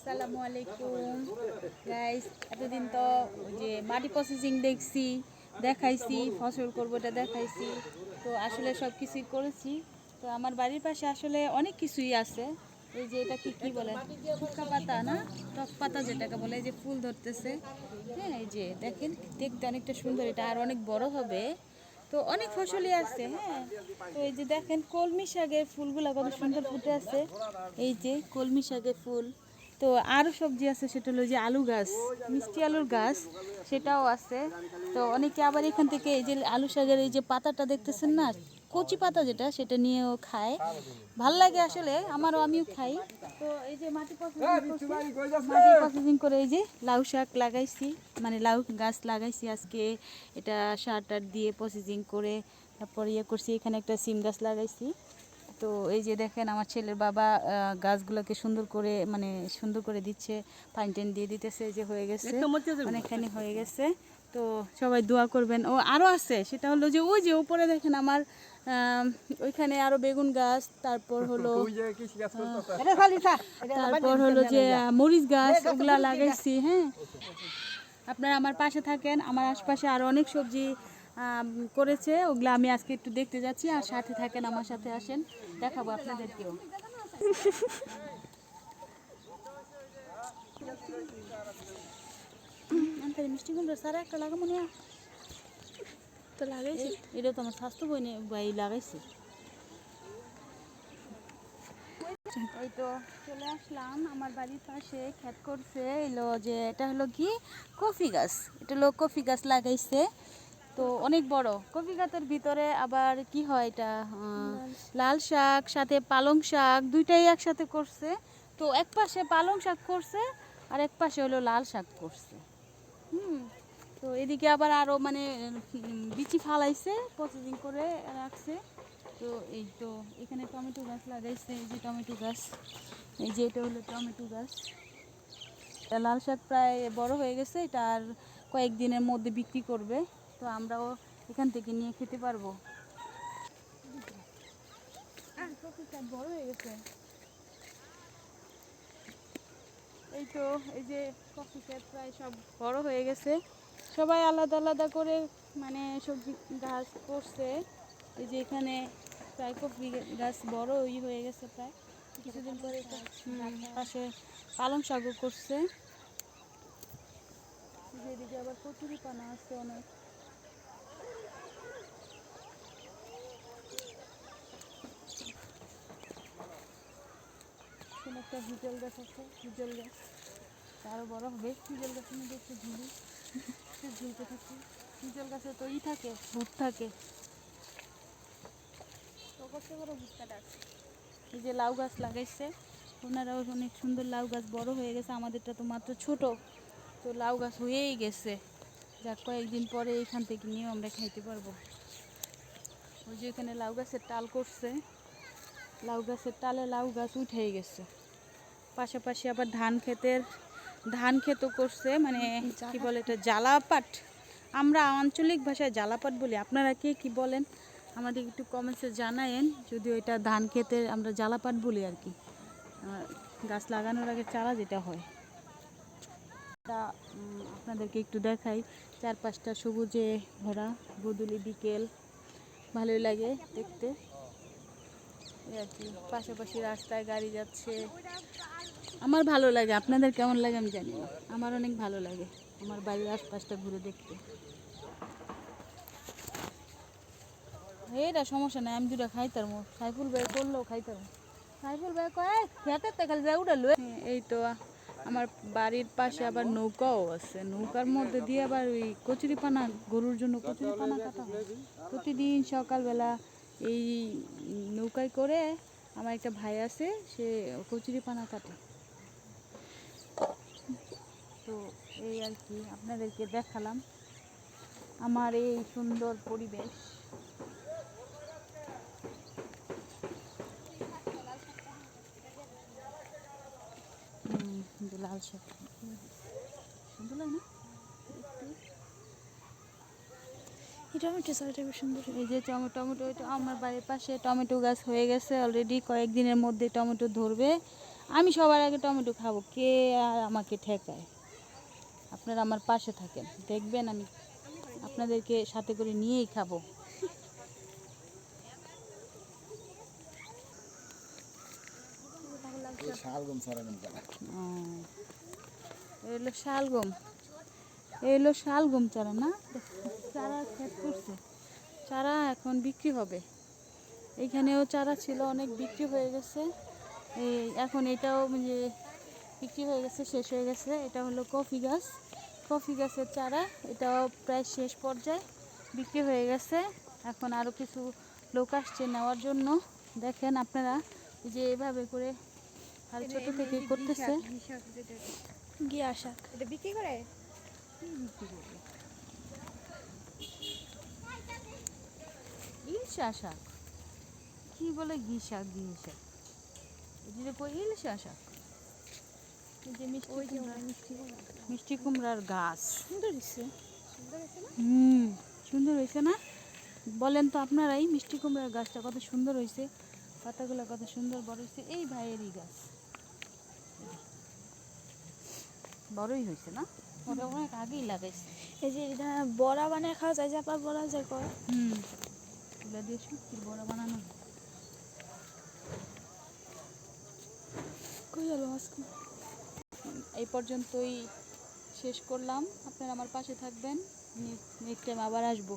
আসসালামু আলাইকুম গাইস। এতদিন তো ওই যে মাটি প্রসেসিং দেখছি, দেখাইছি, ফসল করবো এটা দেখাইছি। তো আসলে সব কিছুই করেছি। তো আমার বাড়ির পাশে আসলে অনেক কিছুই আছে। এই যে এটা কি বলে, ফুটকা পাতা না, টক পাতা যেটাকে বলে, এই যে ফুল ধরতেছে। হ্যাঁ, এই যে দেখেন, দেখতে অনেকটা সুন্দর, এটা আর অনেক বড় হবে। তো অনেক ফসলই আছে। হ্যাঁ, তো এই যে দেখেন কলমি শাকের ফুলগুলো কত সুন্দর ফুটে আছে। এই যে কলমি শাকের ফুল। তো আরও সবজি আছে, সেটা হলো যে আলু গাছ, মিষ্টি আলুর গাছ, সেটাও আছে। তো অনেকে আবার এখান থেকে এই যে আলু শাকের এই যে পাতাটা দেখতেছেন না, কচি পাতা যেটা, সেটা নিয়েও খায়, ভাল লাগে আসলে, আমিও খাই। তো এই যে মাটি প্রসেসিং করে এই যে লাউ শাক লাগাইছি, মানে লাউ গাছ লাগাইছি আজকে। এটা সার টার দিয়ে প্রসেসিং করে তারপর করছি। এখানে একটা সিম গাছ লাগাইছি। তো এই যে দেখেন আমার ছেলের বাবা গাছগুলোকে সুন্দর করে দিচ্ছে, পানি টানি দিয়ে দিতেছে। যে হয়ে গেছে, অনেকখানি হয়ে গেছে। তো সবাই দোয়া করবেন। ও আরও আছে, সেটা হলো যে ওই যে উপরে দেখেন আমার ওইখানে আরও বেগুন গাছ, তারপর হলো যে মরিচ গাছ, ওগুলা লাগাইছি। হ্যাঁ, আপনারা আমার পাশে থাকেন। আমার আশপাশে আরও অনেক সবজি করেছে, ওগুলো আমি আজকে একটু দেখতে যাচ্ছি। আর সাথে থাকেন, আমার সাথে আসেন, দেখাবো আপনাদেরকেও। মিষ্টি কুমড়ো সারা একটা লাগাবো না তো লাগাইছি, এটা তো আমার স্বাস্থ্য বই লাগাইছে। এই তো চলে আসলাম আমার বাড়ির পাশে, ক্ষেত করছে এলো যে এটা হলো কি কফি গাছ, এটা হলো কফি গাছ লাগাইছে। তো অনেক বড় কফি গাছের ভিতরে আবার কি হয়, এটা লাল শাক সাথে পালং শাক দুইটাই একসাথে করছে। তো এক পাশে পালং শাক করছে আর এক পাশে হলো লাল শাক করছে। তো এদিকে আবার আরও মানে বিচি ফালাইছে, প্রসেসিং করে রাখছে। তো এই তো এখানে টমেটো গাছ লাগাইছে, এই যে টমেটো গাছ, এই যে এটা হলো টমেটো গাছ। লাল শাক প্রায় বড় হয়ে গেছে, এটা আর কয়েকদিনের মধ্যে বিক্রি করবে। তো আমরাও এখান থেকে নিয়ে খেতে পারবো। কফি শাক বড় হয়ে গেছে। এই তো এই যে কফি ক্ষেত প্রায় সব বড় হয়ে গেছে, সবাই আলাদা আলাদা করে মানে সবজি গাছ করছে। এই যে এখানে প্রায় কফি গাছ বড় হয়ে গেছে প্রায় কিছুদিন পরে। পাশে পালং শাকও করছে। যেদিকে আবার কচুরি পানা আছে অনেক। একটা হিজল গাছ আছে, হিজল গাছ আরও বড় হবে। হিজল গাছের মধ্যে একটু ঝুলতে থাকে। হিজল গাছে তো থাকে, ভূত থাকে। এই যে লাউ গাছ লাগাইছে, ওনারাও অনেক সুন্দর লাউ গাছ বড় হয়ে গেছে। আমাদেরটা তো মাত্র ছোট, তো লাউ গাছ হয়েই গেছে। যাক, কয়েকদিন পরে এইখান থেকে নিয়েও আমরা খাইতে পারবো। ওই যে এখানে লাউ গাছের টাল করছে, লাউ গাছের টালে লাউ গাছ উঠেই গেছে। পাশাপাশি আবার ধান ক্ষেতও করছে, মানে কি বলে এটা, জ্বালাপাট। আমরা আঞ্চলিক ভাষায় জ্বালাপাট বলি, আপনারা কে কি বলেন আমাদের একটু কমেন্টসে জানায়েন। যদিও এটা ধান ক্ষেতের আমরা জ্বালাপাট বলি আর কি, গাছ লাগানোর আগে চারা যেটা হয়। তা আপনাদেরকে একটু দেখাই, চারপাশটা সবুজে ভরা, গোধূলি বিকেল ভালোই লাগে দেখতে আর কি। পাশাপাশি রাস্তায় গাড়ি যাচ্ছে, আমার ভালো লাগে। আপনাদের কেমন লাগে আমি জানি না, আমার অনেক ভালো লাগে আমার বাড়ির আশপাশটা ঘুরে দেখতে। এটা সমস্যা নাই, আমি দুটা খাইতার মো, সাইফুল ভাই করলেও খাইতার। সাইফুল ভাই কয় খেতে খালি যা উঠালো। এই তো আমার বাড়ির পাশে আবার নৌকাও আছে, নৌকার মধ্যে দিয়ে আবার ওই কচুরিপানা, গরুর জন্য কচুরিপানা কাটা হয় প্রতিদিন সকালবেলা। এই নৌকায় করে আমার একটা ভাই আছে, সে কচুরিপানা কাটে। তো এই আর কি, আপনাদেরকে দেখালাম আমার এই সুন্দর পরিবেশ। লাল শাক সুন্দর লাগে না, টমেটো চালটা বেশ সুন্দর। এই যে টমেটো, আমার বাড়ির পাশে টমেটো গাছ হয়ে গেছে অলরেডি, কয়েকদিনের মধ্যে টমেটো ধরবে। আমি সবার আগে টমেটো খাবো, কে আর আমাকে ঠেকায়? আপনারা আমার পাশে থাকেন, দেখবেন আমি আপনাদেরকে সাথে করে নিয়েই খাবো। ও, এই হলো শালগম, এই হলো শালগম চারা না, চারা ক্ষেত করছে, চারা এখন বিক্রি হবে। এইখানেও চারা ছিল, অনেক বিক্রি হয়ে গেছে। এই এখন এটাও মানে বিক্রি হয়ে গেছে, শেষ হয়ে গেছে। এটা হলো কফি গাছ, কফি গাছের চারা, এটাও প্রায় শেষ পর্যায়ে বিক্রি হয়ে গেছে। এখন আরও কিছু লোক আসছে নেওয়ার জন্য। দেখেন আপনারা যে এভাবে করে আর ছোট থেকে করতেছে। গিয়া শাক এটা বিক্রি করে। ইলশা শাক, কি বলে ঘি শাক, ঘি শাক, এটা কই ইলশা শাক। এই যে মিষ্টি কুমড়া, মিষ্টি কুমড়ার গাছ সুন্দর দিচ্ছে, সুন্দর আছে না? সুন্দর হয়েছে না? বলেন তো আপনারাই, মিষ্টি কুমড়ার গাছটা কত সুন্দর হয়েছে, পাতাগুলো কত সুন্দর বড় হয়েছে। এই ভাইয়েরই গাছ, বড়ই হয়েছে না? ওটা অনেক আগেই লাগাইছে। এই যে এটা বড়া বানায় খাওয়া যায়, চাপা বড়া যায় কর। তুলা দিয়ে শুক্তির বড়া বানানো হয়। কই গেল আজকে? এই পর্যন্তই শেষ করলাম। আপনারা আমার পাশে থাকবেন, নেক্সট টাইম আবার আসবো।